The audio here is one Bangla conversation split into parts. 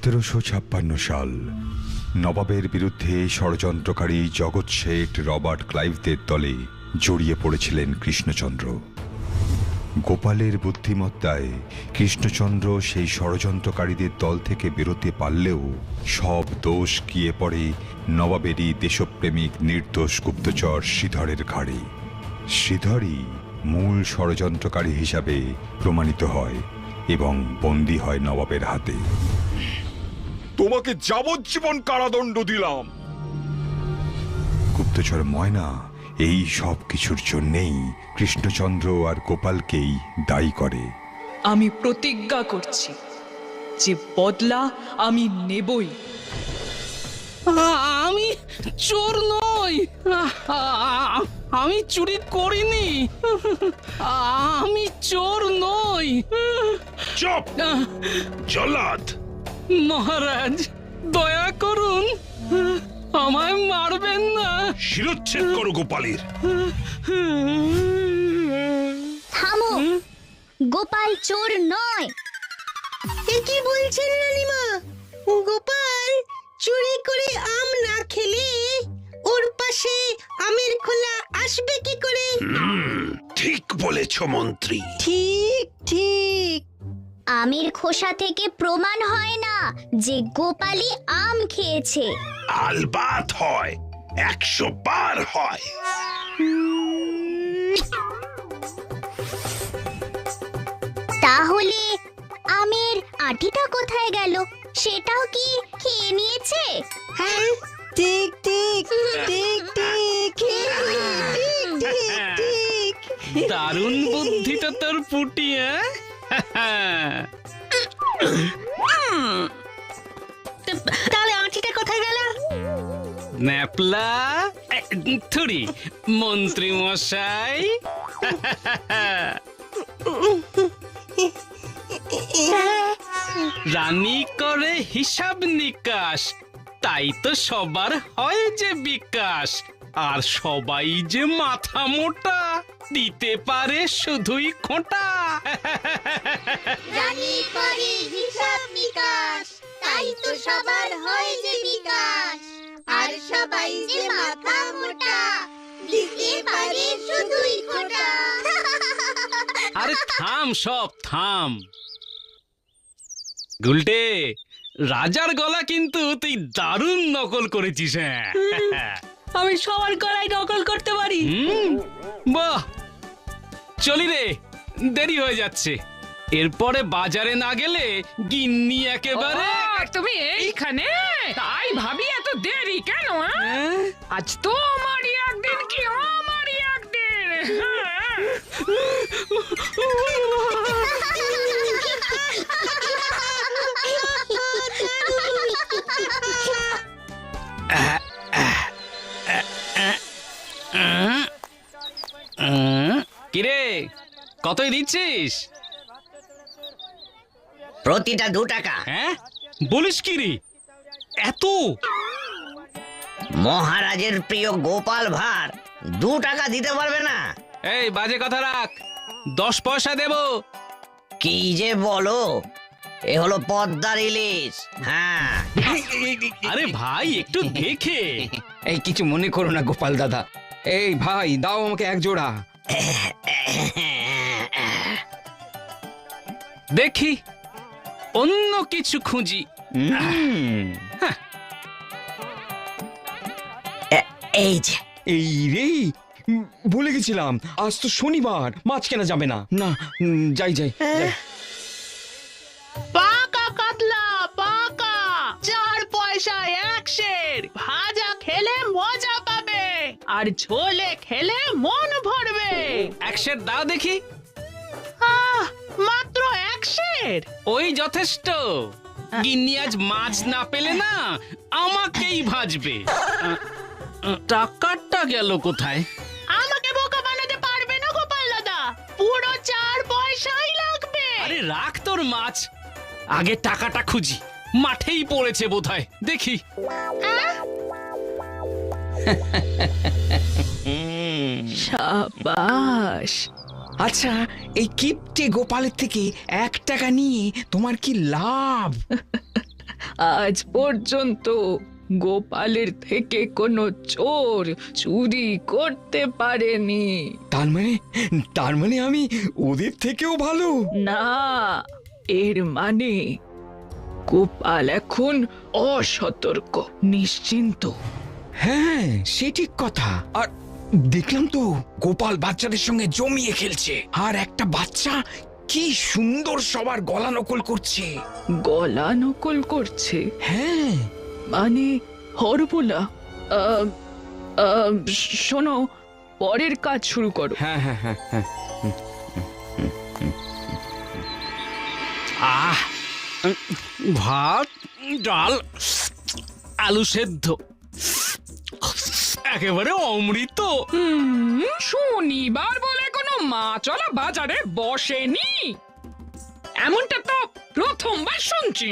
1756 সাল নবাবের বিরুদ্ধে ষড়যন্ত্রকারী জগৎ শেঠ রবার্ট ক্লাইভদের দলে জড়িয়ে পড়েছিলেন কৃষ্ণচন্দ্র। গোপালের বুদ্ধিমত্তায় কৃষ্ণচন্দ্র সেই ষড়যন্ত্রকারীদের দল থেকে বেরোতে পারলেও সব দোষ গিয়ে পড়ে নবাবেরই দেশপ্রেমিক নির্দোষ গুপ্তচর শ্রীধরের ঘাড়ে। শ্রীধরই মূল ষড়যন্ত্রকারী হিসাবে প্রমাণিত হয় এবং বন্দী হয় নবাবের হাতে। তোমাকে যাবজ্জীবন কারাদণ্ড দিলাম। গুপ্তচর ময়না এই সব কিছুর জন্যেই কৃষ্ণচন্দ্র আর গোপালকেই দায়ী করে। আমি প্রতিজ্ঞা করছি যে বদলা আমি নেবই। আমি চোর নই, আমি চুরি করিনি, আমি চোর নই। চুপ জল্লাদ! মহারাজ দয়া করুন, আমায় মারবেন না। শিরচ্ছেদ করো গোপালের। থামো, গোপাল চোর নয়। কি বলছেন রানীমা? গোপাল চুরি করে আম না খেলে ওর পাশে আমের খোলা আসবে কি করে? ঠিক বলেছ মন্ত্রী। ঠিক ঠিক। আমের খোসা থেকে প্রমাণ হয় না যে গোপালই আম খেয়েছে। আলবাত হয়, 100 বার হয়। তাহলে আমের আটিটা কোথায় গেল? সেটাও কি খেয়ে নিয়েছে? হ্যাঁ, ঠিক ঠিক ঠিক ঠিক ঠিক ঠিক ঠিক। দারুণ বুদ্ধিটা তোর পুটি। তাহলে আঁটিটা কোথায় গেল? ন্যাপলা থুড়ি মন্ত্রী মশাই। রানী করে হিসাব নিকাশ, তাই তো সবার হয় যে বিকাশ। আর সবাই যে মাথা মোটা, দিতে পারে শুধুই খোঁটা। রানী করে হিসাব নিকাশ, তাই তো সবার হয় যে বিকাশ। আর সবাই যে মাথা মোটা, দিতে পারে শুধুই খোঁটা। আরে থাম, সব থাম। গুলটে, রাজার গলা কিন্তু তুই দারুণ নকল করেছিস। হ্যাঁ, আমি সবার গলায় নকল করতে পারি। বাহ, চলি রে, দেরি হয়ে যাচ্ছে। এরপরে বাজারে না গেলে গিন্নি একেবারে। তুমি এইখানে? তাই ভাবি এত দেরি কেন? আজ তো আমারই একদিন, কি আমারই একদিন। কিরে, কতই দিচ্ছিস? প্রতিটা 2 টাকা। হ্যাঁ, বলিস কি রে, এত? মহারাজের প্রিয় গোপাল ভাঁড় 2 টাকা দিতে পারবে না? এই বাজে কথা রাখ, 10 পয়সা দেব। কি যে বলো, এ হলো পদ্মার ইলিশ। হ্যাঁ। আরে ভাই, একটু দেখে। এই কিছু মনে করো না গোপাল দাদা, এই ভাই দাও আমাকে 1 জোড়া। দেখি অন্য কিছু খুঁজি। এই যে এই রে, ভুলে গেছিলাম, আজ তো শনিবার, মাছ কেনা যাবে না। না, যাই যাই যাই। পাকা কাতলা, পাকা 4 পয়সায় 1 সের। ভাজা খেলে মজা পাবে, আর ঝোলে খেলে মন ভরবে। 1 সের দাও দেখি। মাত্র 1 সের? ওই যথেষ্ট। গিন্নি আজ মাছ না পেলে না আমাকেই ভাজবে। টাকাটা গেল কোথায়? আমাকে বোকা বানাতে পারবে না গোপাল দাদা, পুরো 4 পয়সাই লাগবে। আরে রাখ তোর মাছ, আগে টাকাটা খুঁজি। মাঠেই পড়েছে বোধহয়, দেখি। সাবাস। আচ্ছা, এই কিপ্টে গোপালের থেকে 1 টাকা নিয়ে তোমার কি লাভ? আজ পর্যন্ত গোপালের থেকে কোনো চোর চুরি করতে পারেনি। তার মানে আমি ওদের থেকেও ভালো? না, এর মানে গোপাল এখন অসতর্ক, নিশ্চিন্ত। হ্যাঁ, সে ঠিক কথা। আর দেখলাম তো গোপাল বাচ্চাদের সঙ্গে জমিয়ে খেলছে, আর একটা বাচ্চা কি সুন্দর সবার গলা নকল করছে। গলা নকল করছে? হ্যাঁ। মানে হরবোলা? শোনো, পরের কাজ শুরু করো। হ্যাঁ হ্যাঁ হ্যাঁ হ্যাঁ। আহ ভাত, ডাল, আলু সেদ্ধ, একেবারে অমৃত। শনিবার বলে কোনো মাছওয়ালা বাজারে বসেনি, এমনটা তো প্রথমবার শুনছি।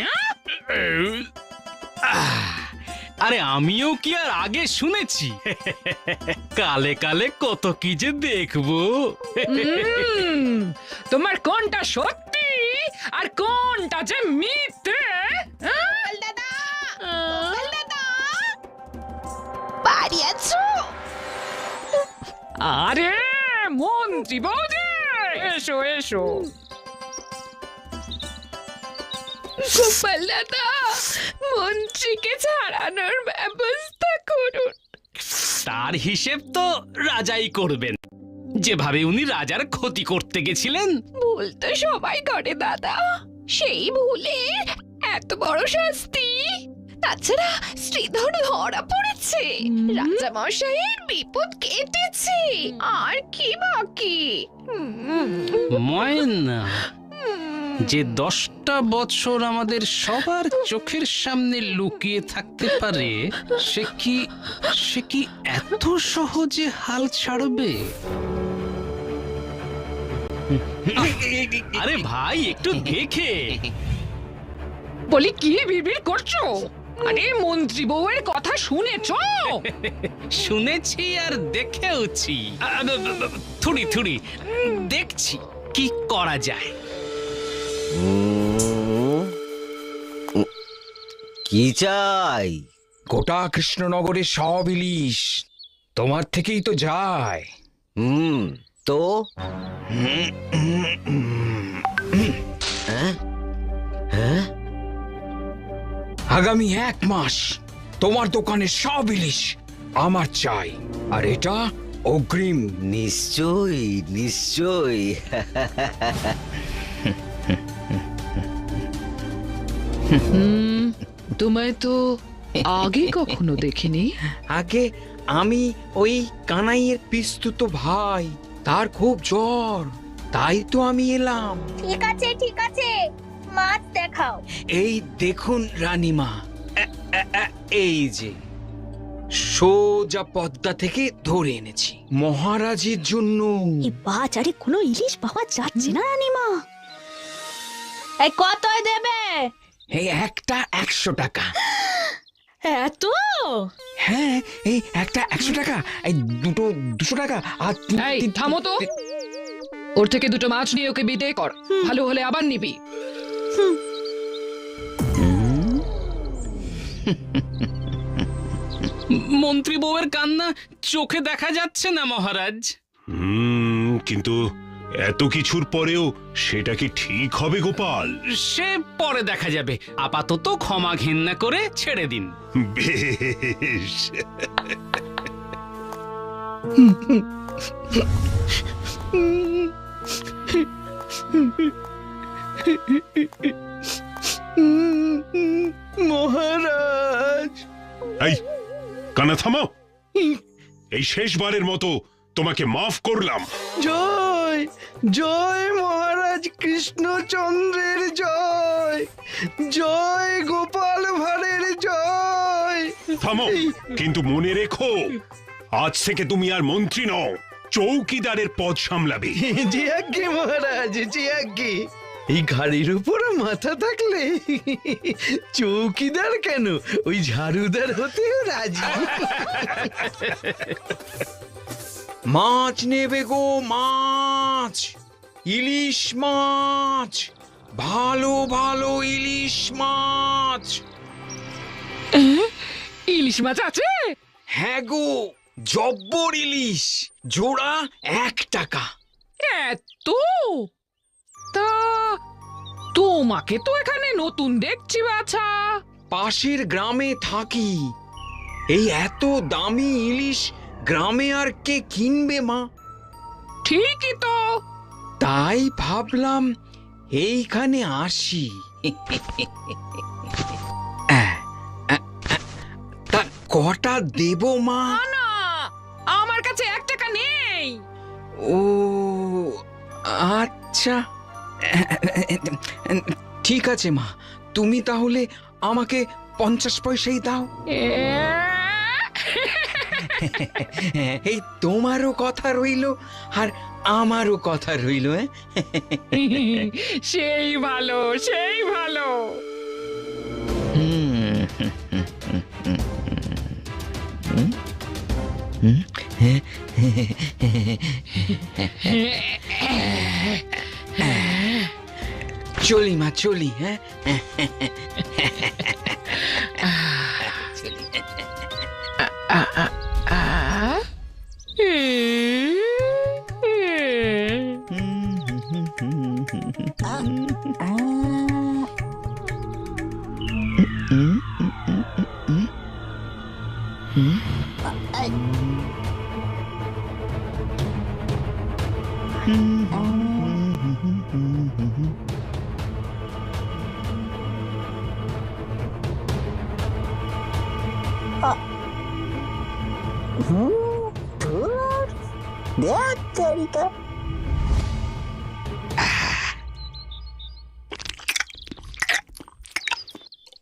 আরে আমিও কি আর আগে শুনেছি? কালে কালে কত কি যে দেখবো। তোমার কোনটা সত্যি আর কোনটা যে মিথ্যে? দাদা, দাদা, বাড়ি আছো? আরে মন্ত্রী বৌদি, এসো এসো। গোপাল দাদা, মন্ত্রীকে ছাড়ানোর ব্যবস্থা করুন। তার হিসেব তো রাজাই করবেন, যেভাবে উনি রাজার ক্ষতি করতে গেছিলেন। ভুল তো সবাই করে দাদা, সেই ভুলে এত বড় শাস্তি। তাছাড়া শ্রীধর ধরা পড়েছে, রাজা মশাইয়ের বিপদ কেটেছে, আর কি বাকি? ময়না, যে 10টা বছর আমাদের সবার চোখের সামনে লুকিয়ে থাকতে পারে, সে কি এত সহজে হাল ছাড়বে? আরে ভাই, একটু দেখে। বলি, কি বিড়বিড় করছো? আরে মন্ত্রী বউয়ের কথা শুনেছো? শুনেছি আর দেখেওছি। থুড়ি থুড়ি দেখছি কি করা যায়। কি চাই? গোটা কৃষ্ণনগরের সব ইলিশ তোমার থেকেই তো যায়। তো হ্যাঁ, আগামী 1 মাস তোমার দোকানে সব ইলিশ আমার চাই, আর এটা অগ্রিম। নিশ্চয়ই নিশ্চয়ই। তোমায় তো আগে কখনো দেখিনি। আগে আমি ওই কানাইয়ের পিস্তুত ভাই, তার খুব জ্বর, তাই তো আমি এলাম। ঠিক আছে, মাছ দেখাও। এই দেখুন রানীমা, এই যে সোজা পদ্মা থেকে ধরে এনেছি মহারাজের জন্য। এই বাজারে কোনো ইলিশ পাওয়া যাচ্ছে না রানীমা। এই কতই দেবে? এই একটা 100 টাকা। এত? হ্যাঁ, এই একটা 100 টাকা, এই দুটো 200 টাকা, আর এই থামো তো, ওর থেকে দুটো মাছ নিয়ে ওকে বিদে কর, ভালো হলে আবার নিবি। মন্ত্রী বউয়ের কান্না চোখে দেখা যাচ্ছে না মহারাজ। কিন্তু এত কিছুর পরেও সেটা কি ঠিক হবে গোপাল? সে পরে দেখা যাবে, আপাতত ক্ষমা ঘেন্না করে ছেড়ে দিন। বেশ। মহারাজ, এই কানা থামাও। এই শেষবারের মতো তোমাকে মাফ করলাম। জয় জয় মহারাজ কৃষ্ণচন্দ্রের জয়, জয় গোপাল ভাঁড়ের জয়। থামো, কিন্তু মনে রেখো, আজ থেকে তুমি আর মন্ত্রী নও, চৌকিদারের পদ সামলাবে। জি আজ্ঞে মহারাজ, জি আজ্ঞে। এই ঘাড়ির উপর মাথা থাকলে চৌকিদার কেন, ওই ঝাড়ুদার হতেও রাজি। মাছ নেবে গো, মাছ, ইলিশ মাছ, ভালো ভালো ইলিশ মাছ। ইলিশ মাছ আছে? হ্যাঁ গো, জব্বর ইলিশ, জোড়া 1 টাকা। এত? তা তোমাকে তো এখানে নতুন দেখছি বাছা। পাশের গ্রামে থাকি, এই এত দামি ইলিশ গ্রামে আর কে কিনবে মা? ঠিকই তো। তাই ভাবলাম এইখানে আসি। তা কটা দেব মা? না, আমার কাছে 1 টাকা নেই। ও আচ্ছা, ঠিক আছে মা, তুমি তাহলে আমাকে 50 পয়সাই দাও। এই তোমারও কথা রইলো আর আমারও কথা রইলো। সেই ভালো, সেই ভালো। চলি মা, চলি। হ্যাঁ,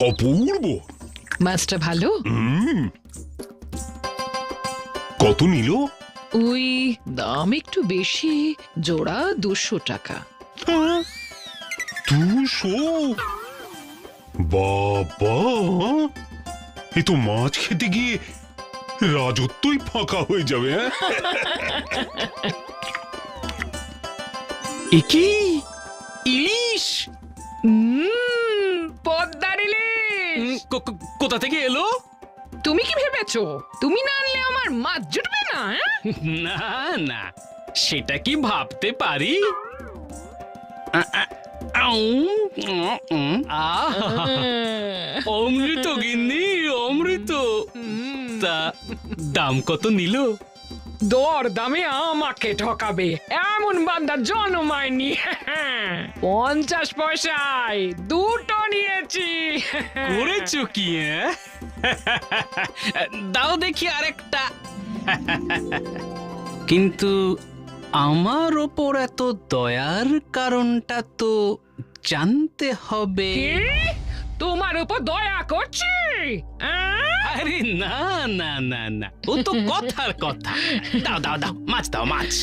অপূর্ব। মাছটা ভালো? কত নিল? ওই দাম একটু বেশি, জোড়া 200 টাকা। 200? বাবা, এ তো মাছ খেতে গিয়ে রাজত্বই ফাঁকা হয়ে যাবে। কি ইলিশ? পদ্মার ইলিশ। কোথা থেকে এলো? তুমি কি ভেবেছো তুমি না আনলে আমার মাছ জুটবে না? না না, সেটা কি ভাবতে পারি? অমৃত গিন্নি, অমৃত। তা দাম কত নিল? দর দামে আমাকে ঠকাবে এমন বান্দার জন্মায়নি। 50 পয়সায় 2টো নিয়েছি। করেছো কি? দাও দেখি আরেকটা। কিন্তু আমার ওপর এত দয়ার কারণটা তো জানতে হবে। তোমার উপর দয়া করছি? আরে না না না না, ও তো কথার কথা। দাও দাও দাও, মাছ দাও, মাছ।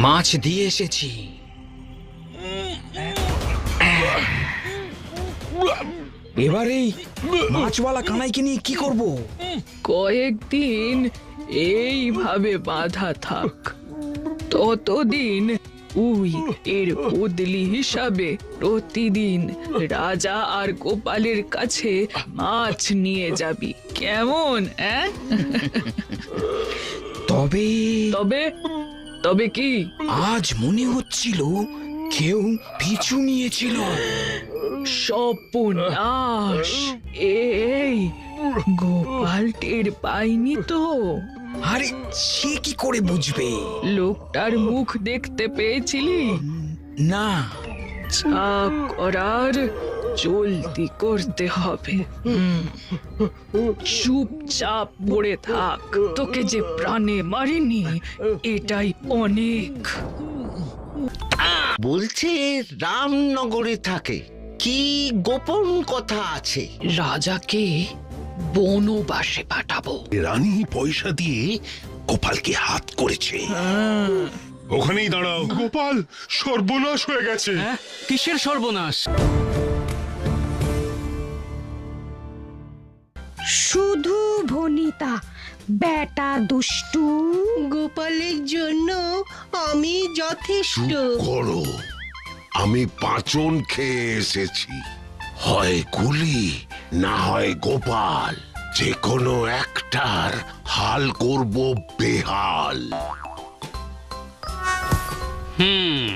মাছ দিয়ে এসেছি। এবারে মাছওয়ালা কানাইকে নিয়ে কি করব? কয়েকদিন এইভাবে বাঁধা থাক, ততদিন ওই এর বদলি হিসাবে প্রতিদিন রাজা আর গোপালের কাছে মাছ নিয়ে যাবি, কেমন? তবে তবে তবে কি? আজ মনে হচ্ছিল কেউ পিছু নিয়েছিল। সর্বনাশ! এই গোপাল টের পাইনি তো? আরে সে কি করে বুঝবে? লোকটার মুখ দেখতে পেয়েছিলি? না। যা করার জলদি করতে হবে। চুপচাপ পড়ে থাক, তোকে যে প্রাণে মারিনি এটাই অনেক। বলছে রামনগরে থাকে, কি গোপন কথা আছে? রাজাকে বনবাসে পাঠাবো। রানী পয়সা দিয়ে গোপালকে হাত করেছে। ওখানেই দাঁড়াও। গোপাল সর্বনাশ হয়ে গেছে। কিসের সর্বনাশ? শুধু ভনিতা, বেটা দুষ্টু, গোপালের জন্য আমি যথেষ্ট। করো, আমি পাঁচন খেয়ে এসেছি। হয় কুলি না হয় গোপাল, যে কোনো একটার হাল করব বেহাল। হুম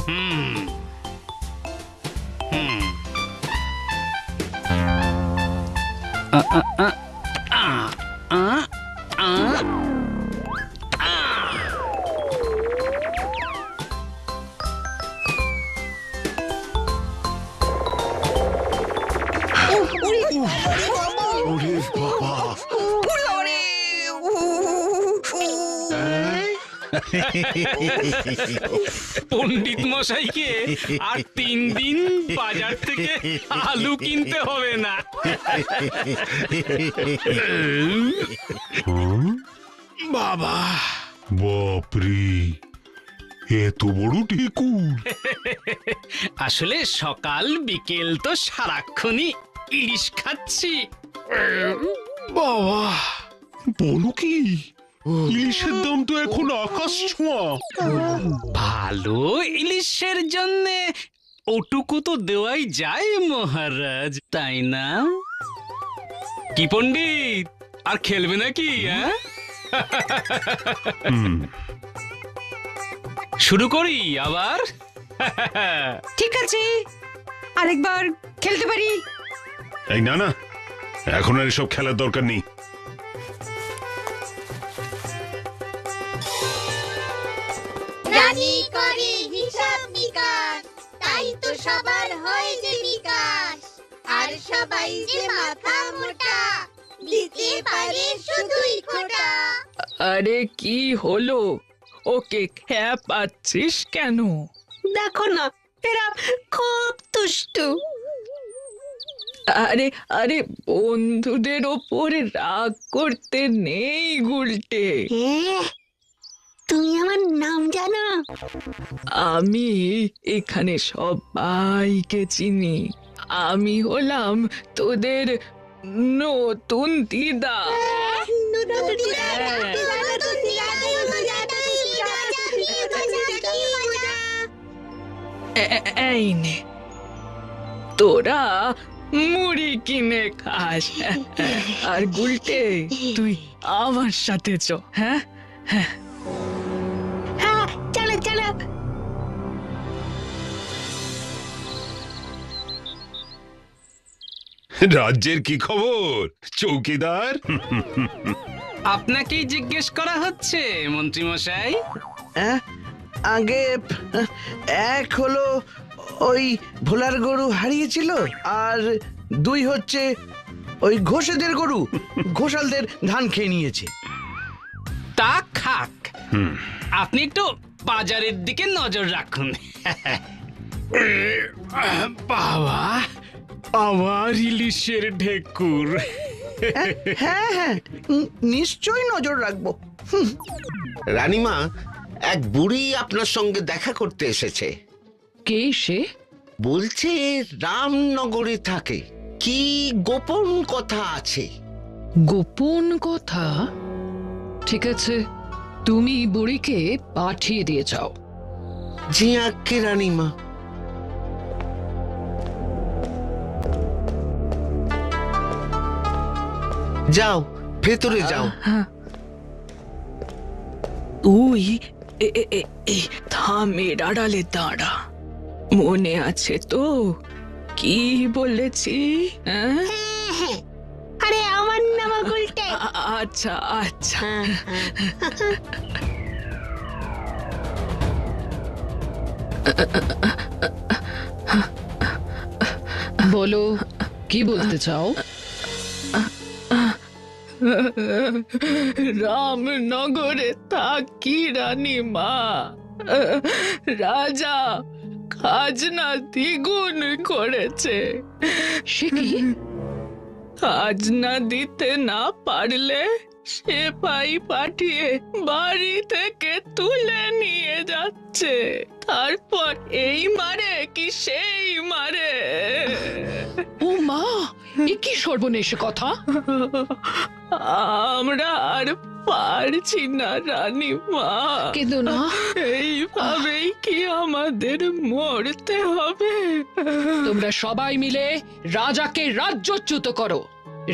হুম হুম আ আ আ আ আ আ আ ওরে বাবা, পণ্ডিত মশাইকে আর 3 দিন বাজার থেকে আলু কিনতে হবে না। বাবা, বাপরে, এত বড় ঢেকুর! আসলে সকাল বিকেল তো সারাক্ষণই ইলিশ খাচ্ছি। বাবা, বলো কি, ইলিশের দাম তো এখন আকাশ ছোঁয়া। ভালো ইলিশের জন্যে ওটুকু তো দেওয়াই যায় মহারাজ, তাই না? কি পণ্ডিত, আর খেলবে নাকি? শুরু করি আবার? ঠিক আছে, আরেকবার খেলতে পারি। এই না না, এখন আর এসব খেলার দরকার নেই। রানী করে হিসাব নিকাশ, তাই তো সবার হয় যে বিকাশ। আর সবাই যে মাথা মোটা, দিতে পারে শুধুই খোটা। আরে কি হলো, ওকে খেপাচ্ছিস কেন? দেখো না, এরা খুব দুষ্টু। আরে আরে বন্ধুদের ওপরে রাগ করতে নেই গুলটে। তুমি আমার নাম জানো? আমি এখানে সবাইকে চিনি। আমি হলাম তোদের নতুন দিদা। এই নে, তোরা মুড়ি কিনে খাস। আর গুলটে, তুই আমার সাথে চ। হ্যাঁ হ্যাঁ, চলো চলো। রাজ্যের কি খবর, চৌকিদার? আপনাকেই জিজ্ঞেস করা হচ্ছে মন্ত্রী মশাই। আগে এক হলো ওই ভোলার গরু হারিয়েছিল, আর 2 হচ্ছে ওই ঘোষেদের গরু ঘোষালদের ধান খেয়ে নিয়েছে। তা খাক, আপনি একটু বাজারের দিকে নজর রাখুন। বাবা, আবার ইলিশের ঢেকুর। হ্যাঁ হ্যাঁ, নিশ্চয়ই নজর রাখবো। রানীমা, এক বুড়ি আপনার সঙ্গে দেখা করতে এসেছে। কে সে? বলছে রামনগরে থাকে, কি গোপন কথা আছে। গোপন কথা? ঠিক আছে, তুমি বুড়িকে পাঠিয়ে দিয়ে যাও। জি আজ্ঞে রানীমা। যাও, ভেতরে যাও। তুই থামের আড়ালে দাঁড়া, মনে আছে তো কি বলেছি? আরে আমার নাম গুলটে। আচ্ছা আচ্ছা, বলো, কি বলতে চাও? রামনগরে থাকি রানীমা। রাজা খাজনা দ্বিগুণ করেছে। সে কি? খাজনা দিতে না পারলে সেপাই পাঠিয়ে বাড়ি থেকে তুলে নিয়ে যাচ্ছে। তারপর এই মারে কি সেই মারে। ও মা, এ কি সর্বনেশে কথা? আমরা আর পারছি না রানীমা। কিন্তু না, এইভাবেই কি আমাদের মরতে হবে? তোমরা সবাই মিলে রাজাকে রাজ্যচ্যুত করো।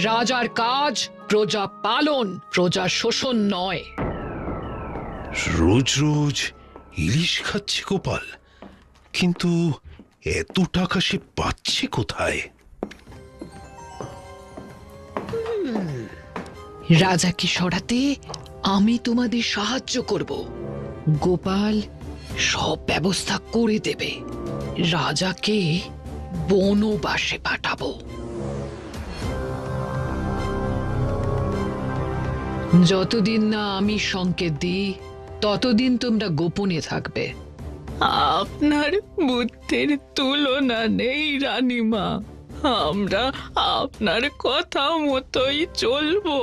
রাজার কাজ প্রজা পালন, প্রজা শোষণ নয়। রোজ রোজ ইলিশ খাচ্ছে গোপাল, কিন্তু এত টাকা সে পাচ্ছে কোথায়? রাজাকে সরাতে আমি তোমাদের সাহায্য করব। গোপাল সব ব্যবস্থা করে দেবে। রাজাকে বনবাসে পাঠাবো। যতদিন না আমি সংকেত দিই ততদিন তোমরা গোপনে থাকবে। আপনার বুদ্ধির তুলনা নেই রানীমা। আমরা আপনার কথা মতোই চলবো।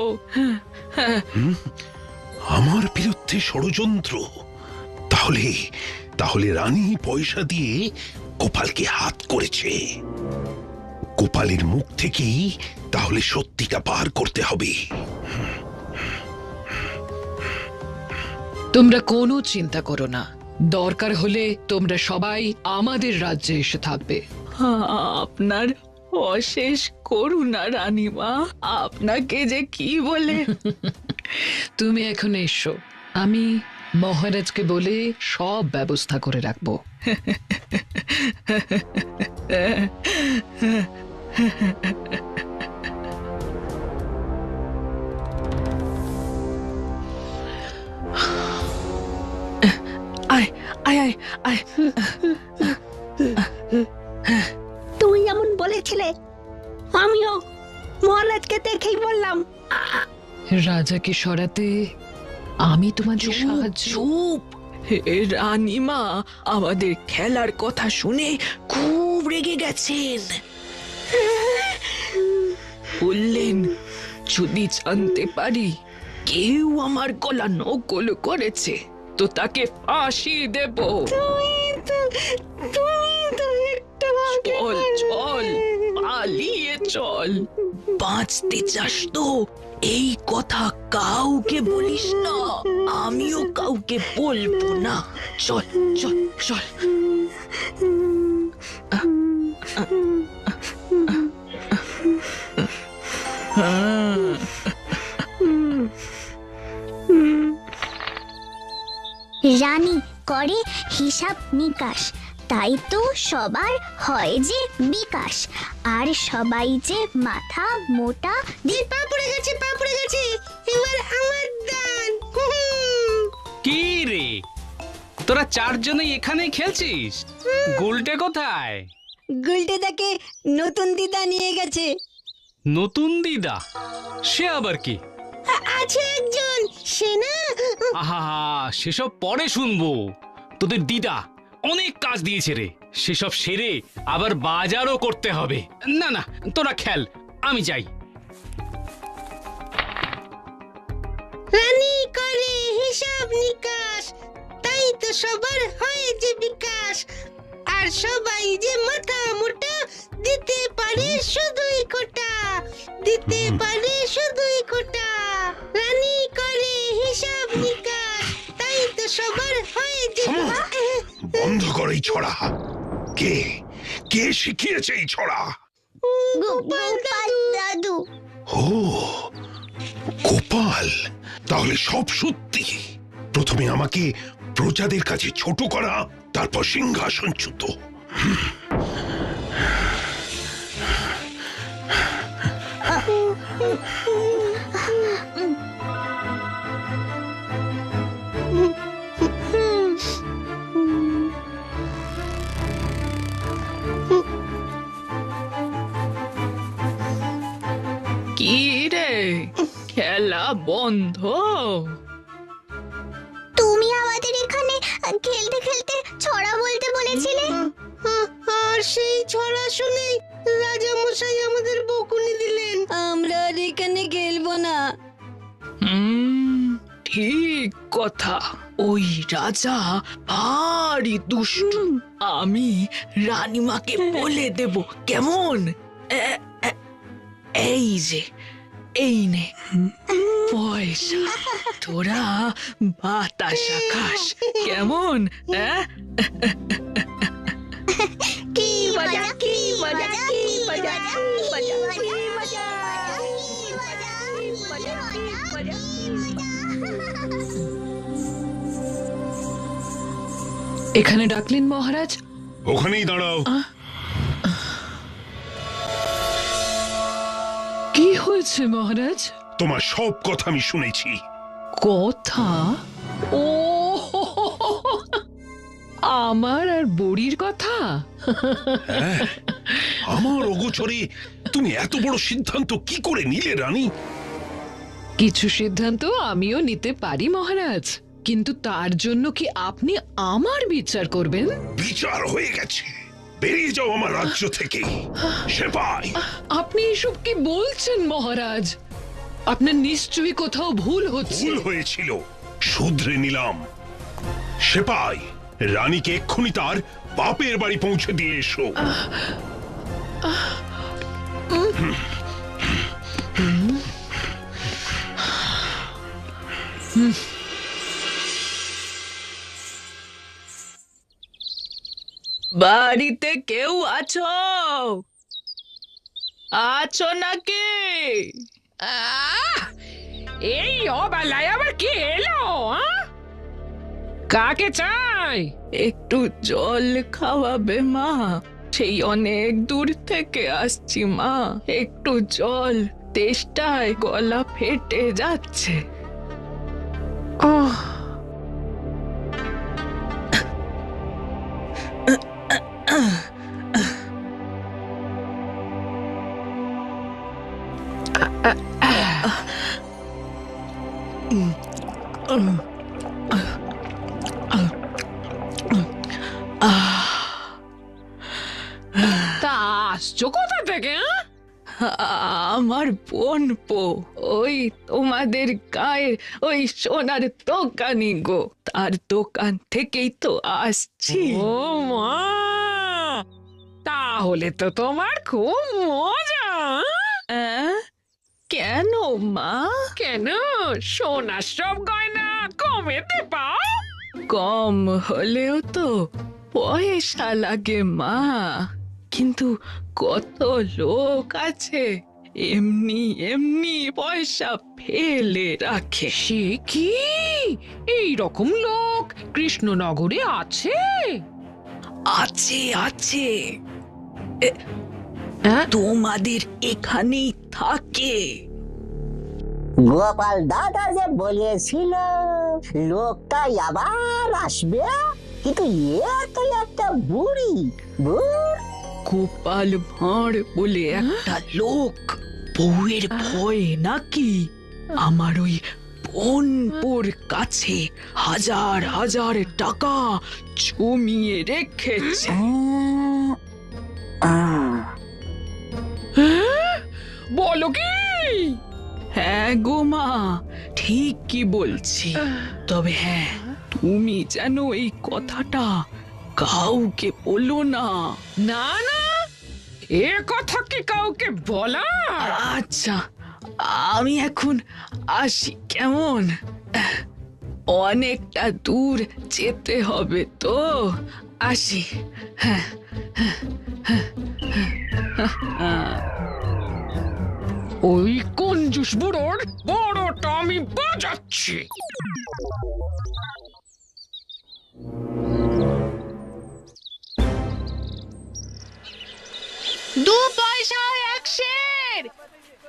আমার বিরুদ্ধে ষড়যন্ত্র? তাহলে তাহলে রানী পয়সা দিয়ে গোপালকে হাত করেছে। গোপালের মুখ থেকেই তাহলে সত্যিটা পার করতে হবে। তোমরা কোনো চিন্তা করো না, দরকার হলে তোমরা সবাই আমাদের রাজ্যে এসে থাকবে। আপনার অশেষ করুণা রানীমা। আপনাকে যে কি বলে। তুমি এখন এসো, আমি মহারাজকে বলে সব ব্যবস্থা করে রাখবো। আয় আয় আয় আয়। তুই যেমন বলেছিলে আমিও মহারাজকে দেখেই বললাম। রাজাকে সরাতে আমি তোমাদের সাহায্য। চুপ! রানীমা আমাদের খেলার কথা শুনে খুব রেগে গেছেন। বললেন যদি জানতে পারি কেউ আমার গলা নকল করেছে তো তাকে ফাঁসি দেব। চল চল, পালিয়ে চল। বাঁচতে চাস তো এই কথা কাউকে বলিস না। আমিও কাউকে বলবো না। চল চল চল। রানী করে হিসাব নিকাশ, তাই তো সবার হয় যে বিকাশ। আর সবাই যে মাথা মোটা। পা পড়ে গেছে, পা পড়ে গেছে, এবার আমার দান। কি রে, তোরা চারজনই এখানে খেলছিস? গোলটে কোথায়? গুলটেদাকে নতুন দিদা নিয়ে গেছে। নতুন দিদা? সে আবার কি? আছে একজন, সে না আহা, সেসব পরে শুনবো। তোদের দিদা অনেক কাজ দিয়েছে রে, সেসব সেরে আবার বাজারও করতে হবে। না না, তোরা খেল, আমি যাই। রানী করে হিসাব নিকাশ, তাই তো সবার হয় যে বিকাশ। আর সবাই যে মাথা মোটা, দিতে পারে শুধুই খোটা, দিতে পারে শুধুই খোটা। রানী করে হিসাব নিকাশ, তাই তো সবার হয় যে বন্ধ কর এই ছড়া। কে কে শিখিয়েছে এই ছড়া? গোপাল দাদু। ও গোপাল, তাহলে সব সত্যি। প্রথমে আমাকে প্রজাদের কাছে ছোট করা, তারপর সিংহাসনচ্যুত। কি রে, খেলা বন্ধ? তুমি আমাদের এখানে খেলতে খেলতে ছড়া বলতে বলেছিলে। আর সেই ছড়া শুনে রাজা মশাই আমাদের বকুনি দিলেন। আমরা আর এখানে খেলবো না। ঠিক কথা, ওই রাজা ভারী দুষ্ট। আমি রানীমাকে বলে দেব, কেমন? এই যে এই নে পয়সা, তোরা বাতাসা খাস কেমন? কি মজা কি মজা কি মজা কি মজা কি মজা এখানে ডাকলেন মহারাজ? ওখানেই দাঁড়াও। কি হয়েছে মহারাজ? তোমার সব কথা আমি শুনেছি। কথা? ও আমার আর বুড়ির কথা? আমার অগোচরে তুমি এত বড় সিদ্ধান্ত কি করে নিলে রানী? কিছু সিদ্ধান্ত আমিও নিতে পারি মহারাজ, কিন্তু তার জন্য কি আপনি আমার বিচার করবেন? বিচার হয়ে গেছে, বেরিয়ে যাও আমার রাজ্য থেকে। সেপাই, আপনি এসব কি বলছেন মহারাজ? আপনার নিশ্চয়ই কোথাও ভুল হচ্ছে। ভুল হয়েছিল, শুধরে নিলাম। সেপাই, রানীকে এক্ষুনি তার বাপের বাড়ি পৌঁছে দিয়ে এসো। বাড়িতে কেউ আছো? আছো নাকি? এই অবেলায় আবার কি এলো? কাকে চাই? একটু জল খাওয়াবে মা? সেই অনেক দূর থেকে আসছি মা, একটু জল, তেষ্টায় গলা ফেটে যাচ্ছে। তা আসছো কোথা থেকে? আমার বোন পো, ওই তোমাদের গায়ের ওই সোনার দোকানি গো, তার দোকান থেকেই তো আসছি। ও মা, তাহলে তো তোমার খুব মজা। কেন মা? কেন, সোনার সব গয়না কমেতে পাও? কম হলেও তো পয়সা লাগে মা, কিন্তু কত লোক আছে এমনি এমনি পয়সা ফেলে রাখে। সে কি, এই রকম লোক কৃষ্ণনগরে আছে? আছে আছে, তোমাদের এখানেই থাকে। গোপাল দাদা যে বলেছিল লোকটাই আবার আসবে, কিন্তু এ তো একটা বুড়ি। গোপাল ভাঁড় বলে একটা লোক, বউয়ের ভয় নাকি আমার ওই বোনপোর কাছে হাজার হাজার টাকা জমিয়ে রেখেছে। বলো কি? হ্যাঁ গো মা, ঠিক কি বলছি। তবে হ্যাঁ, তুমি যেন এই কথাটা কাউকে বলো না। না না, এ কথা কি কাউকে বলা? আচ্ছা, আমি এখন আসি কেমন? অনেকটা দূর যেতে হবে তো, আসি। হ্যাঁ। ওই কঞ্জুস বুড়োর বড়টা আমি বাজাচ্ছি। দু পয়সা এক সের,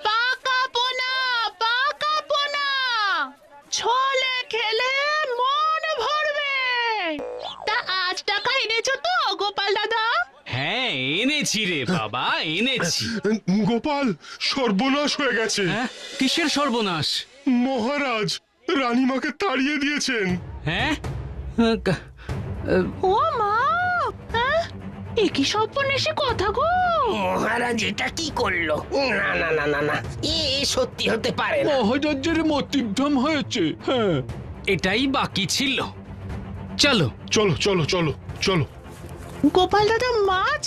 পাকা পোনা, পাকা পোনা, ছলে খেলে মন ভরবে। তা আজ টাকা এনেছো তো গোপাল দাদা? হ্যাঁ এনেছি রে বাবা, এনেছি। গোপাল, সর্বনাশ হয়ে গেছে। হ্যাঁ, কিসের সর্বনাশ? মহারাজ রানীমাকে তাড়িয়ে দিয়েছেন। হ্যাঁ, ও মা, এ কি সর্বনেশে কথা গো? মহারাজ এটা কি করলো? না না না না না, এ সত্যি হতে পারে না। মহারাজের মতিভ্রম হয়েছে। হ্যাঁ, এটাই বাকি ছিল। চলো চলো চলো চলো চলো। গোপাল দাদা, মাছ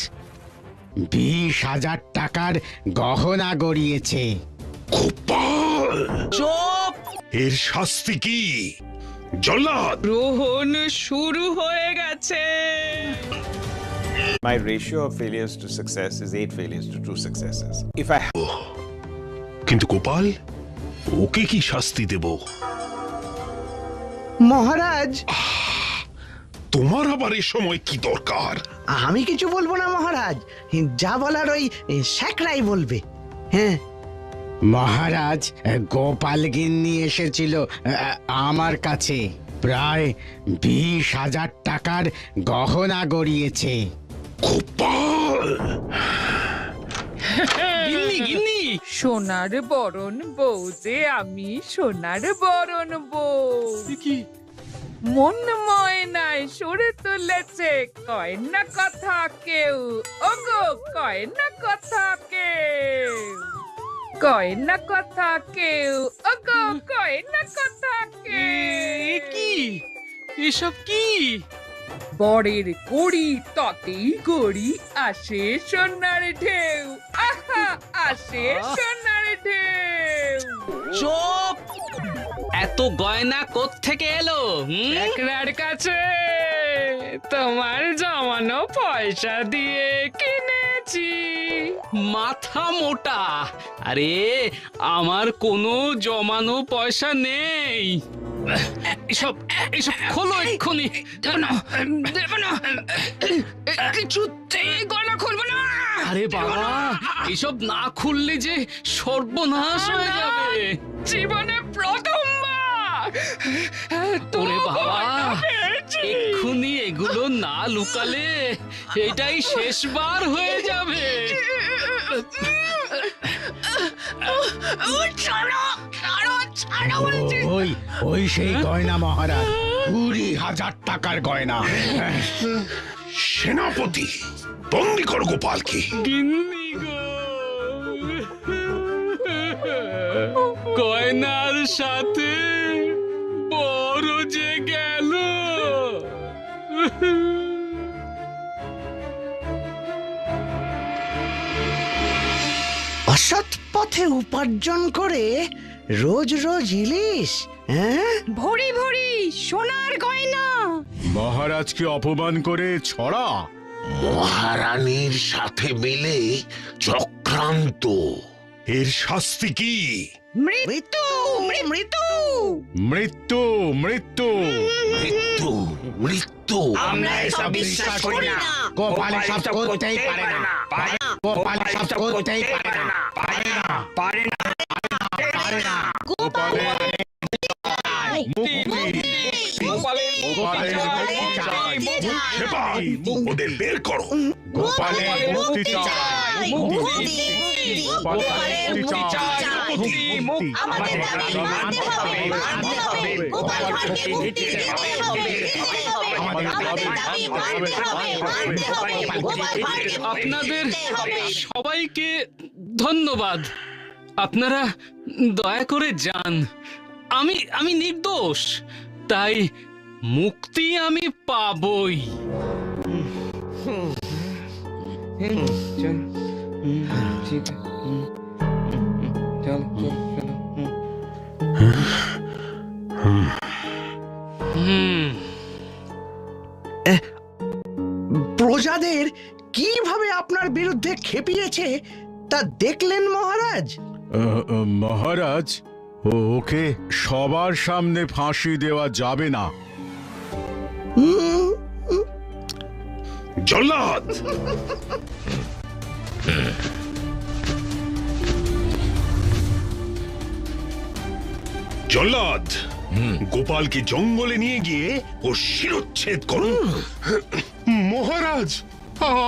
20,000 টাকার গহনা গড়িয়েছে। গোপাল, চুপ! এর শাস্তি কি? জল্লাদ, গ্রহণ শুরু হয়ে গেছে। My ratio of failures to success is 8 failures to 2 successes. If I কিন্তু গোপাল, ওকে কি শাস্তি দেব? মহারাজ, তোমার আবার এ সময় কি দরকার? আমি কিছু বলবো না মহারাজ, যা বলার ওই শ্যাকরাই বলবে। হ্যাঁ মহারাজ, গোপাল গিন্নি এসেছিল আমার কাছে, প্রায় 20,000 টাকার গহনা গড়িয়েছে। গোপাল, গিন্নি গিন্নি, সোনার বরণ বউ যে আমি, সোনার বরণ বউ। কি মন ময়নায় সরে তুলেছে, কয় না কথা কেউ, ওগো কয় না কথা কেউ, কয় না কথা কেউ, ওগো কয় না কথা কেউ। কি এসব কি? বরের কড়ি তাতেই গড়ি, আসে সোনার ঢেউ, আহা আসে সোনার ঢেউ। চুপ! এত গয়না কোত্থেকে এলো? একরার কাছে তোমার জমানো পয়সা দিয়ে কিনেছি। মাথা মোটা! আরে আমার কোনো জমানো পয়সা নেই। এসব এসব খোলো এক্ষুনি। দেব না, কিছুতেই গলা খুলবো না। আরে বাবা, এসব না খুললে যে সর্বনাশ হয়ে যাবে। জীবনে প্রথমবার ওরে বাবা, এক্ষুনি এগুলো না লুকালে এটাই শেষবার হয়ে যাবে। ওই ওই সেই গয়না মহারাজ, 20,000 টাকার গয়না। সেনাপতি, বন্দি কর গোপালকে। গিন্নি গো, গয়নার সাথে বড় যে গেল। অসৎ পথে উপার্জন করে রোজ রোজ ইলিশ, হ্যাঁ? ভরি ভরি সোনার গয়না। মহারাজকে অপমান করে ছড়া। মহারানীর সাথে মিলে চক্রান্ত। এর শাস্তি কি? মৃত্যু, মৃত্যু, মৃত্যু, মৃত্যু, মৃত্যু, মৃত্যু। আমরা এসব বিশ্বাস করি না। গোপাল সব করতেই পারে না, গোপাল সব করতেই পারে না, পারে না, পারে না, পারে না। গোপালের ওদের বের করো। গোপালের মুক্তি চাই, মুক্তি, গোপালের মুক্তি চাই, মুক্তি। আমাদের দাবি মানতে হবে, মানতে হবে। গোপালকে মুক্তি দিতে হবে, দিতে হবে। আমাদের দাবি মানতে হবে, মানতে হবে। গোপালকে আপনাদের সবাইকে ধন্যবাদ। আপনারা দয়া করে যান। আমি নির্দোষ, তাই মুক্তি আমি পাবই। প্রজাদের কিভাবে আপনার বিরুদ্ধে খেপিয়েছে তা দেখলেন মহারাজ? মহারাজ, ওকে সবার সামনে ফাঁসি দেওয়া যাবে না। জল্লাদ, জল্লাদ, গোপালকে জঙ্গলে নিয়ে গিয়ে ওর শিরচ্ছেদ করুন। মহারাজ,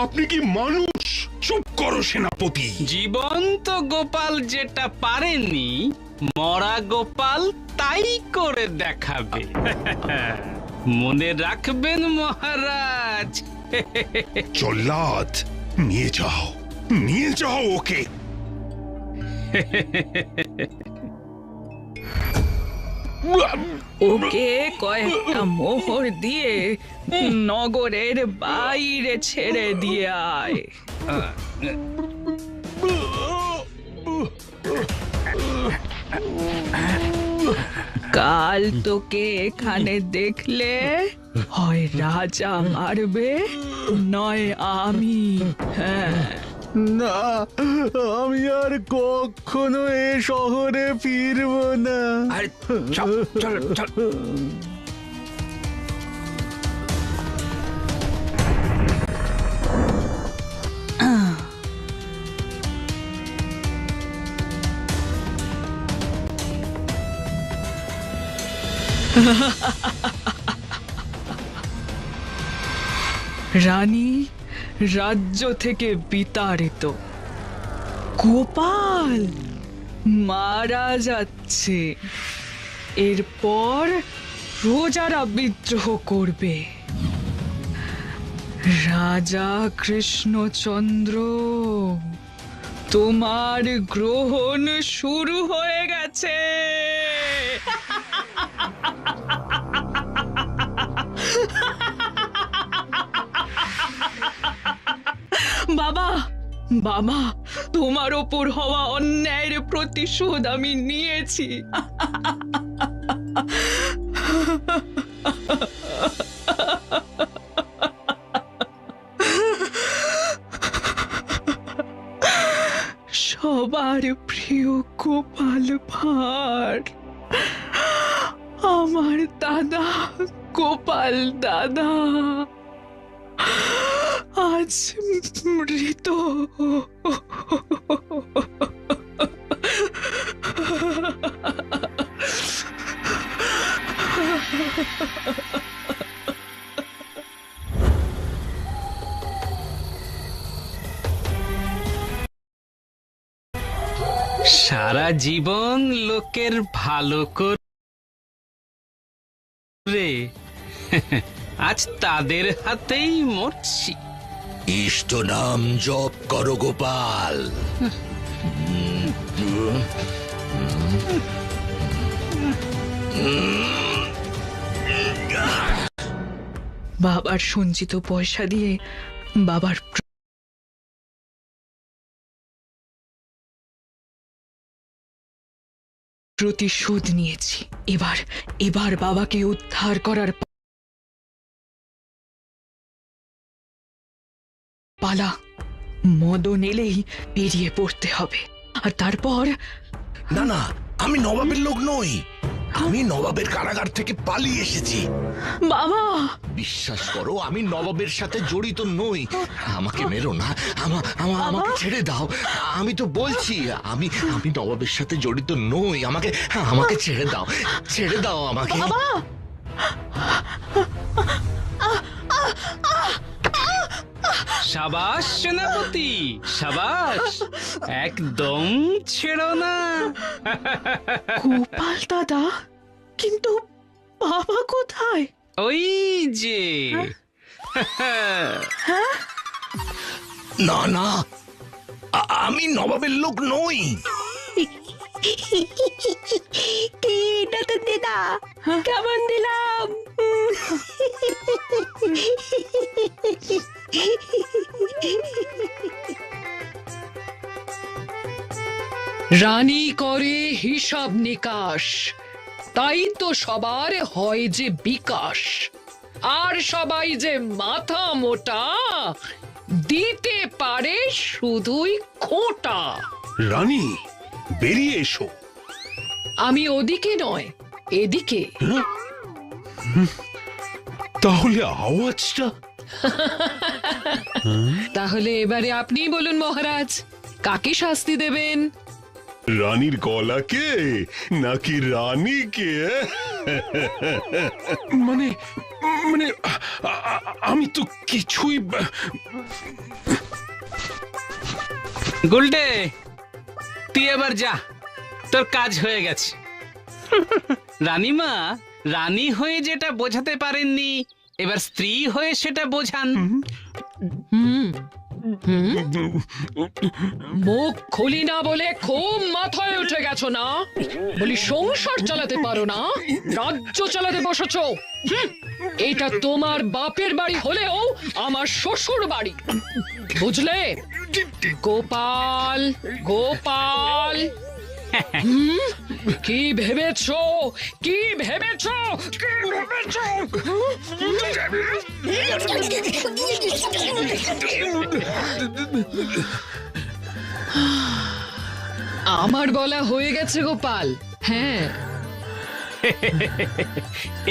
আপনি কি মানুষ? চুপ করো সেনাপতি। জীবন্ত গোপাল যেটা পারেনি, মরা গোপাল তাই করে দেখাবে। মনে রাখবেন মহারাজ। জল্লাদ, নিয়ে যাও, নিয়ে যাও ওকে। ওকে কয়েকটা মোহর দিয়ে নগরের বাইরে ছেড়ে দিয়ে আয়। কাল তোকে এখানে দেখলে হয় রাজা মারবে নয় আমি। হ্যাঁ, না, আমি আর কখনো এ শহরে ফিরবো না। আরে চল চল চল। রানী রাজ্য থেকে বিতাড়িত, গোপাল মারা যাচ্ছে, এরপর প্রজারা বিদ্রোহ করবে। রাজা কৃষ্ণচন্দ্র, তোমার গ্রহণ শুরু হয়ে গেছে। বাবা, বাবা, তোমার ওপর হওয়া অন্যায়ের প্রতিশোধ আমি নিয়েছি। সবার প্রিয় গোপাল ভাঁড়, আমার দাদা গোপাল দাদা আজ মৃত। সারা জীবন লোকের ভালো করে আজ তাদের হাতেই মরছি। ইষ্ট নাম জপ করো গোপাল। বাবার সঞ্চিত পয়সা দিয়ে বাবার প্রতিশোধ নিয়েছি। এবার বাবাকে উদ্ধার করার পালা। মদন এলেই বেরিয়ে পড়তে হবে, আর তারপর। না না, আমি নবাবের লোক নই, আমি নবাবের কারাগার থেকে পালিয়ে এসেছি। বাবা, বিশ্বাস করো, আমি নবাবের সাথে জড়িত নই। আমাকে মেরো না, আমাকে ছেড়ে দাও। আমি তো বলছি আমি নবাবের সাথে জড়িত নই। আমাকে ছেড়ে দাও আমাকে। সাবাস সেনাপতি, সাবাস, একদম ছেড়ো না। গোপাল দাদা, কিন্তু বাবা কোথায়? ওই যে। না না, আমি নবাবের লোক নই। দিদা কেমন দিলাম? রানী করে হিসাব নিকাশ, তাই তো সবার হয় যে বিকাশ। আর সবাই যে মাথা মোটা, দিতে পারে শুধুই খোঁটা। রানী, বেরিয়ে এসো। আমি ওদিকে নয়, এদিকে। তাহলে আওয়াজটা? তাহলে এবারে আপনি বলুন মহারাজ, কাকে শাস্তি দেবেন? রানীর গলাকে নাকি রানীকে? মানে মানে আমি তো কিছুই। গুলটে, তুই এবার যা, তোর কাজ হয়ে গেছে। রানীমা রানী হয়ে যেটা বোঝাতে পারেননি, এবার স্ত্রী হয়ে সেটা বোঝান। মুখ খুলি না বলে খুব মাথায় উঠে গেছো না? বলি সংসার চালাতে পারো না, রাজ্য চালাতে বসেছো। এটা তোমার বাপের বাড়ি হলেও আমার শ্বশুর বাড়ি, বুঝলে? গোপাল, গোপাল, কি ভেবেছো? কি ভেবেছো? কি ভেবেছো? আমার বলা হয়ে গেছে গোপাল। হ্যাঁ,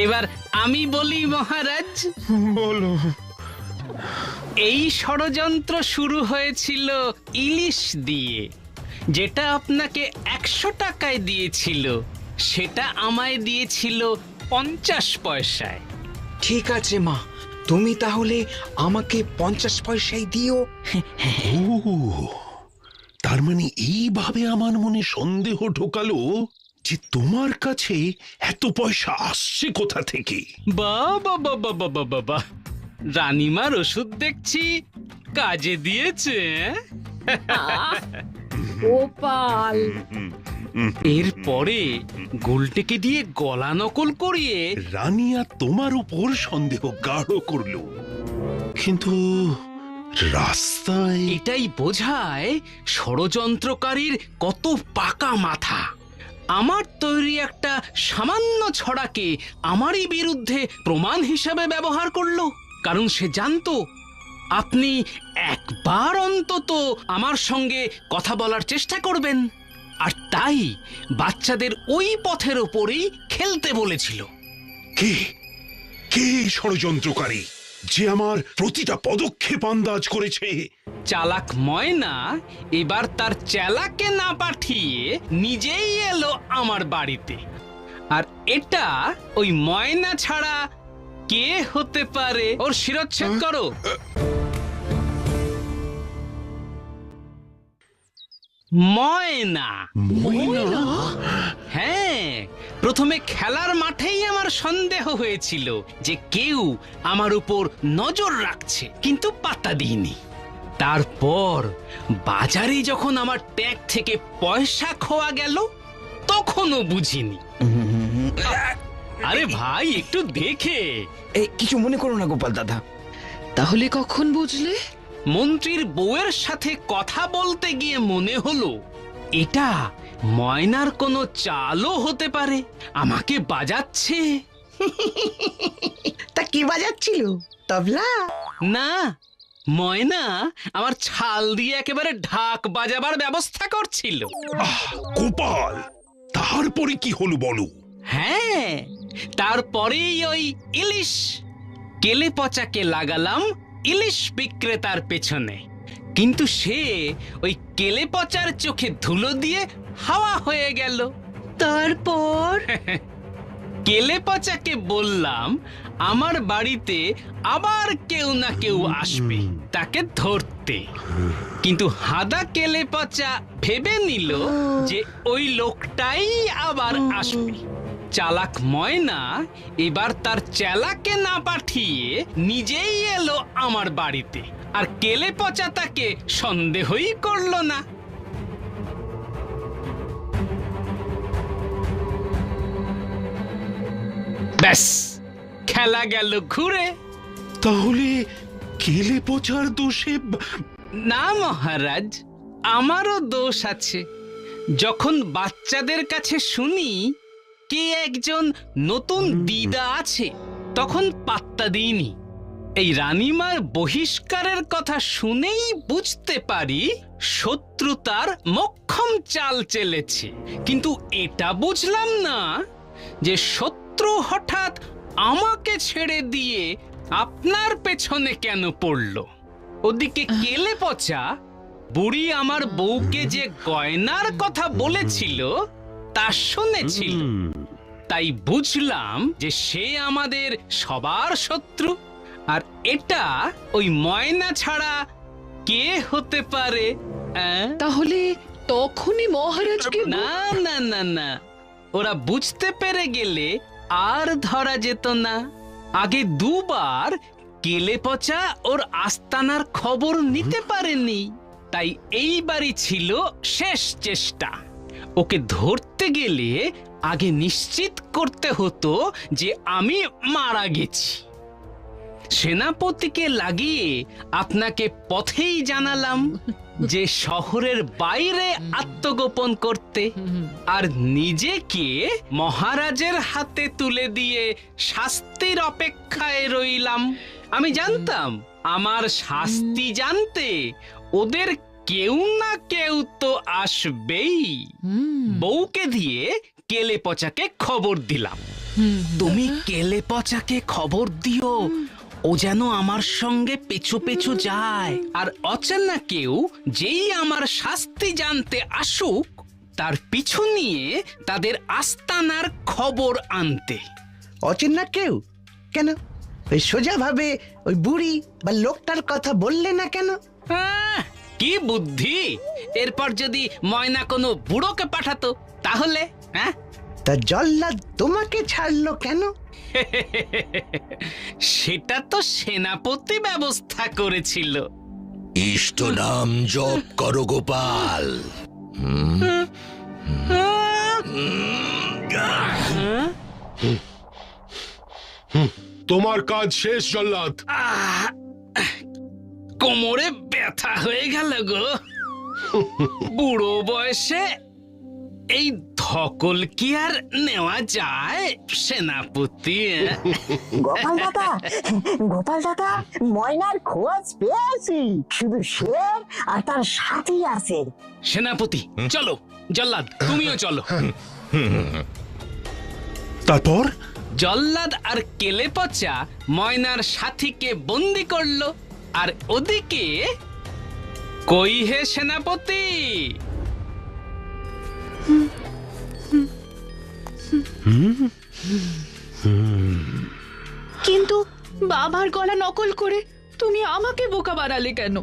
এবার আমি বলি মহারাজ। বলো। এই ষড়যন্ত্র শুরু হয়েছিল ইলিশ দিয়ে। যেটা আপনাকে 100 টাকায় দিয়েছিল সেটা আমায় দিয়েছিল 50 পয়সায়। ঠিক আছে মা, তুমি তাহলে আমাকে 50 পয়সাই দিও। ও, তার মানে এইভাবে আমার মনে সন্দেহ ঢোকালো যে তোমার কাছে এত পয়সা আসছে কোথা থেকে। বাবা বাবা বাবা বাবা, রানীমার ওষুধ দেখছি কাজে দিয়েছে। গোপাল, এরপরে গোলটেকে দিয়ে গলা নকল করিয়ে রানিয়া তোমার উপর সন্দেহ গাঢ় করলো, কিন্তু রাস্তায় এটাই বোঝায় ষড়যন্ত্রকারীর কত পাকা মাথা। আমার তৈরি একটা সামান্য ছড়াকে আমারই বিরুদ্ধে প্রমাণ হিসাবে ব্যবহার করলো, কারণ সে জানতো আপনি একবার অন্তত আমার সঙ্গে কথা বলার চেষ্টা করবেন, আর তাই বাচ্চাদের ওই পথের ওপরেই খেলতে বলেছিল। কে কে এই ষড়যন্ত্রকারী যে আমার প্রতিটা পদক্ষেপ আন্দাজ করেছে? চালাক ময়না এবার তার চেলাকে না পাঠিয়ে নিজেই এলো আমার বাড়িতে। আর এটা ওই ময়না ছাড়া কে হতে পারে? ওর শিরচ্ছেদ করো। ময়না। ময়না? হ্যাঁ, প্রথমে খেলার মাঠেই আমার সন্দেহ হয়েছিল যে কেউ আমার উপর নজর রাখছে, কিন্তু পাত্তা দিইনি। তারপর বাজারে যখন আমার ট্যাগ থেকে পয়সা খোয়া গেল তখনও বুঝিনি। আরে ভাই, একটু দেখে। কিছু মনে করো না গোপাল দাদা। তাহলে কখন বুঝলে? মন্ত্রীর বউয়ের সাথে কথা বলতে গিয়ে মনে হলো এটা ময়নার কোনো চালও হতে পারে, আমাকে বাজাচ্ছে। তা কি বাজাচ্ছিল? তবলা? না, ময়না আমার ছাল দিয়ে একেবারে ঢাক বাজাবার ব্যবস্থা করছিল। গোপাল, তারপরে কি হলো বলো? হ্যাঁ, তারপরেই ওই ইলিশ কেলে পচাকে লাগালাম ইলিশ বিক্রেতার পেছনে, কিন্তু সে ওই কেলে পচার চোখে ধুলো দিয়ে হাওয়া হয়ে গেল। তারপর কেলে পচাকে বললাম আমার বাড়িতে আবার কেউ না কেউ আসবে তাকে ধরতে, কিন্তু হাদা কেলে পচা ভেবে নিল যে ওই লোকটাই আবার আসবে। চালাক ময়না এবার তার চেলাকে না পাঠিয়ে নিজেই এলো আমার বাড়িতে, আর কেলে পচা তাকে সন্দেহই করলো না। ব্যাস, খেলা গেল ঘুরে। তাহলে কেলে পচার দোষে? না মহারাজ, আমারও দোষ আছে। যখন বাচ্চাদের কাছে শুনি কে একজন নতুন দিদা আছে তখন পাত্তা দিইনি। এই রানীমার বহিষ্কারের কথা শুনেই বুঝতে পারি শত্রুতার মোক্ষম চাল চেলেছে, কিন্তু এটা বুঝলাম না যে শত্রু হঠাৎ আমাকে ছেড়ে দিয়ে আপনার পেছনে কেন পড়ল। ওদিকে কেলে পচা বুড়ি আমার বউকে যে গয়নার কথা বলেছিল তা শুনেছিল, তাই বুঝলাম যে সে আমাদের সবার শত্রু। আর এটা ওই ময়না ছাড়া কে হতে পারে? তাহলে তখনই মহারাজকে না না না না, ওরা বুঝতে পেরে গেলে আর ধরা যেত না। আগে দুবার কেলে পচা ওর আস্তানার খবর নিতে পারেনি, তাই এইবারই ছিল শেষ চেষ্টা। ওকে ধরতে গেলে আগে নিশ্চিত করতে হতো যে আমি মারা গেছি। সেনাপতিকে লাগিয়ে আপনাকে পথেই জানালাম যে শহরের বাইরে আত্মগোপন করতে, আর নিজেকে মহারাজের হাতে তুলে দিয়ে শাস্তির অপেক্ষায় রইলাম। আমি জানতাম আমার শাস্তি জানতে ওদের কেউ না কেউ তো আসবেই। বউকে দিয়ে কেলে পচাকে খবর দিলাম, তুমি কেলে পচাকে খবর দিও ও যেন আমার সঙ্গে পেছু পেছু যায়, আর অচেনা কেউ যেই আমার শাস্তি জানতে আসুক তার পিছু নিয়ে তাদের আস্তানার খবর আনতে। অচেনা কেউ কেন? ওই সোজা ভাবে ওই বুড়ি বা লোকটার কথা বললে না কেন? কি বুদ্ধি! এরপর যদি ময়না কোনো বুড়োকে পাঠাতো তাহলে? হ্যাঁ, তা জল্লাদ তোমাকে ছাড়লো কেন? সেটা তো সেনাপতি ব্যবস্থা করেছিল। ইষ্ট নাম জপ করো গোপাল। তোমার কাজ শেষ জল্লাদ। কোমরে ব্যথা হয়ে গেল গো। বুড়ো বয়সে এই ধকল কি আর নেওয়া যায় সেনাপতি? গোপাল দাদা ময়নার খোঁজ পেয়েছি, শুধু সে আর তার সাথী আছে। সেনাপতি চলো, জল্লাদ তুমিও চলো। তারপর জল্লাদ আর কেলে পচা ময়নার সাথীকে বন্দি করলো, আর ওদিকে কই হে সেনাপতি? কিন্তু বাবার গলা নকল করে তুমি আমাকে বোকা বানালে কেন?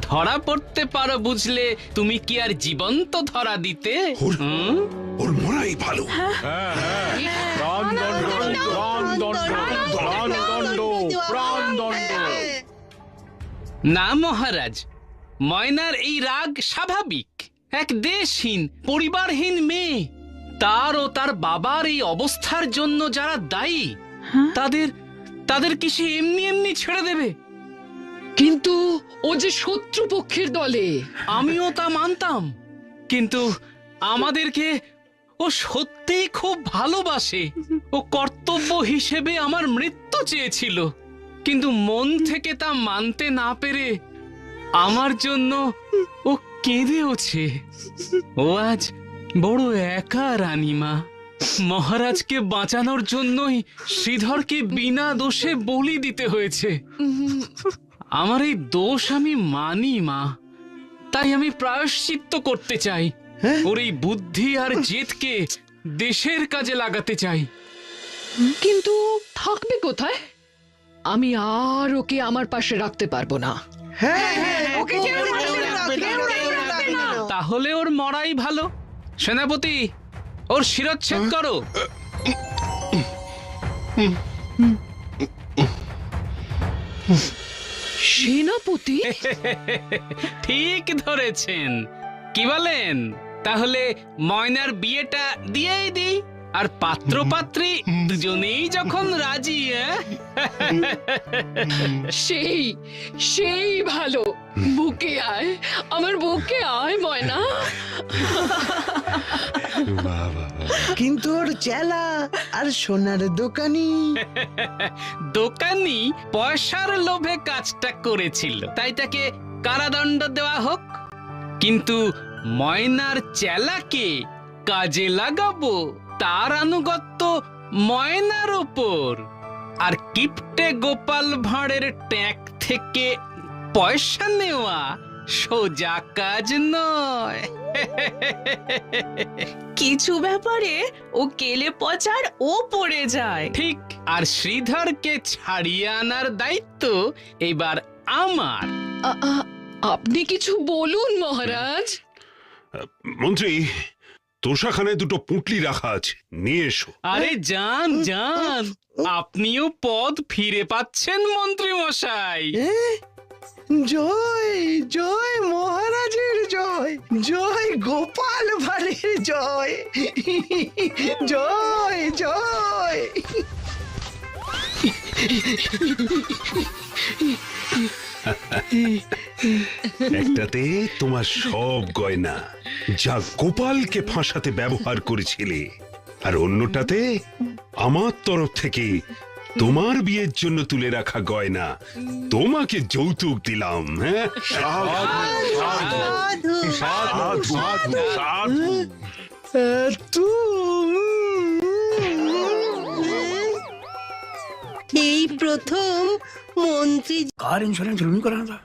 ধরা পড়তে পারো বুঝলে তুমি কি আর জীবন্ত ধরা দিতে? ওর মরাই ভালো। না মহারাজ, ময়নার এই রাগ স্বাভাবিক। এক দেশহীন পরিবারহীন মেয়ে, তার ও তার বাবার এই অবস্থার জন্য যারা দায়ী তাদের কি সে এমনি এমনি ছেড়ে দেবে? কিন্তু ও যে শত্রুপক্ষের দলে। আমিও তা মানতাম, কিন্তু আমাদেরকে ও সত্যিই খুব ভালোবাসে। ও কর্তব্য হিসেবে আমার মৃত্যু চেয়েছিল, কিন্তু মন থেকে তা মানতে না পেরে আমার জন্য ও কেঁদেওছে। ও আজ বড় একা রানীমা। মহারাজকে বাঁচানোর জন্যই শ্রীধরকে বিনা দোষে বলি দিতে হয়েছে। আমার এই দোষ আমি মানি মা, তাই আমি প্রায়শ্চিত্ত করতে চাই। ওর এই বুদ্ধি আর জেদকে দেশের কাজে লাগাতে চাই। কিন্তু থাকবে কোথায়? আমি আর ওকে আমার পাশে রাখতে পারবো না। তাহলে ওর মরাই ভালো। সেনাপতি, ওর শিরচ্ছেদ করো। সেনাপতি? ঠিক ধরেছেন। কি বলেন? তাহলে ময়নার বিয়েটা দিয়েই দিই, আর পাত্র পাত্রী দুজনেই যখন রাজি। সেই সেই ভালো। বুকে আয়, আমার বুকে আয় ময়না। কিন্তু ওর চেলা আর সোনার দোকানি দোকানি পয়সার লোভে কাজটা করেছিল, তাই তাকে কারাদণ্ড দেওয়া হোক। কিন্তু ময়নার চেলাকে কাজে লাগাবো, তার আনুগত্য ময়নার ওপর। আর কিপ্টে গোপাল ভাঁড়ের ট্যাগ থেকে পয়সা নেওয়া সোজা কাজ নয়। কিছু ব্যাপারে ও কেলে পচার ও পড়ে যায়। ঠিক। আর শ্রীধরকে ছাড়িয়ে আনার দায়িত্ব এবার আমার। আপনি কিছু বলুন মহারাজ। মন্ত্রী, তোষাখানায় দুটো পুঁটলি রাখা আছে, নিয়ে এসো। আরে যান যান, আপনিও পদ ফিরে পাচ্ছেন মন্ত্রী মশাই। জয় জয় মহারাজের জয়, জয় গোপাল ভাঁড়ের জয়, জয় জয়। একটাতে তোমার সব গয়না যা গোপালকে ফাঁসাতে ব্যবহার করেছিলে, আর অন্যটাতে আমার তরফ থেকে তোমার বিয়ের জন্য তুলে রাখা গয়না তোমাকে যৌতুক দিলাম। হ্যাঁ, সাধু সাধু সাধু। এই প্রথম মন্ত্রী कार इंश्योरेंस जरूर कराना था।